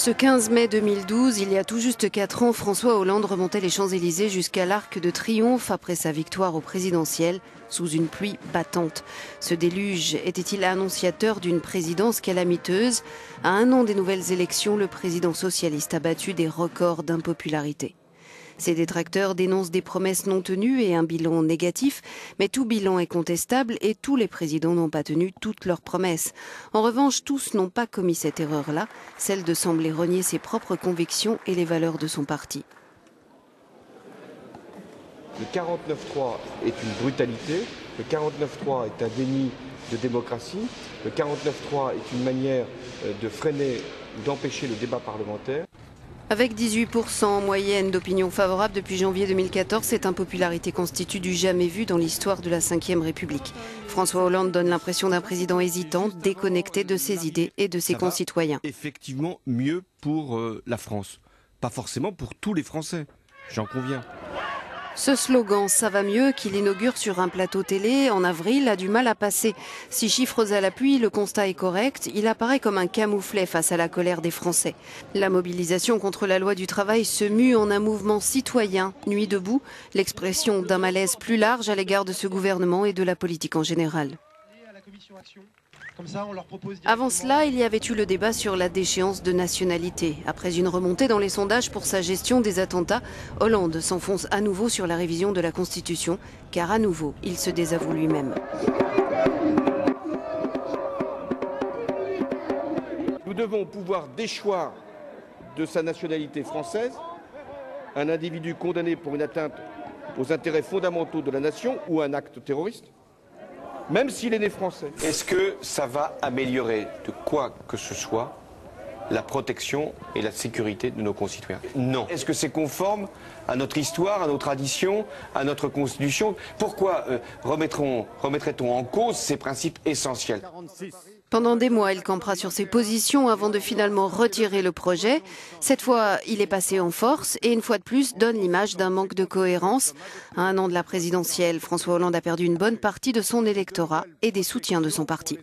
Ce 15 mai 2012, il y a tout juste 4 ans, François Hollande remontait les Champs-Élysées jusqu'à l'Arc de Triomphe après sa victoire au présidentiel, sous une pluie battante. Ce déluge était-il annonciateur d'une présidence calamiteuse? À un an des nouvelles élections, le président socialiste a battu des records d'impopularité. Ses détracteurs dénoncent des promesses non tenues et un bilan négatif, mais tout bilan est contestable et tous les présidents n'ont pas tenu toutes leurs promesses. En revanche, tous n'ont pas commis cette erreur-là, celle de sembler renier ses propres convictions et les valeurs de son parti. Le 49-3 est une brutalité, le 49-3 est un déni de démocratie, le 49-3 est une manière de freiner ou d'empêcher le débat parlementaire. Avec 18% en moyenne d'opinion favorable depuis janvier 2014, cette impopularité constitue du jamais vu dans l'histoire de la Ve République. François Hollande donne l'impression d'un président hésitant, déconnecté de ses idées et de ses concitoyens. Effectivement, mieux pour la France. Pas forcément pour tous les Français, j'en conviens. Ce slogan « ça va mieux » qu'il inaugure sur un plateau télé en avril a du mal à passer. Si chiffres à l'appui, le constat est correct, il apparaît comme un camouflet face à la colère des Français. La mobilisation contre la loi du travail se mue en un mouvement citoyen, Nuit debout, l'expression d'un malaise plus large à l'égard de ce gouvernement et de la politique en général. Avant cela, il y avait eu le débat sur la déchéance de nationalité. Après une remontée dans les sondages pour sa gestion des attentats, Hollande s'enfonce à nouveau sur la révision de la Constitution, car à nouveau, il se désavoue lui-même. Nous devons pouvoir déchoir de sa nationalité française un individu condamné pour une atteinte aux intérêts fondamentaux de la nation ou un acte terroriste, même s'il est né français. Est-ce que ça va améliorer de quoi que ce soit la protection et la sécurité de nos concitoyens? Non. Est-ce que c'est conforme à notre histoire, à nos traditions, à notre Constitution? Pourquoi remettrait-on en cause ces principes essentiels? Pendant des mois, il campera sur ses positions avant de finalement retirer le projet. Cette fois, il est passé en force et une fois de plus donne l'image d'un manque de cohérence. À un an de la présidentielle, François Hollande a perdu une bonne partie de son électorat et des soutiens de son parti.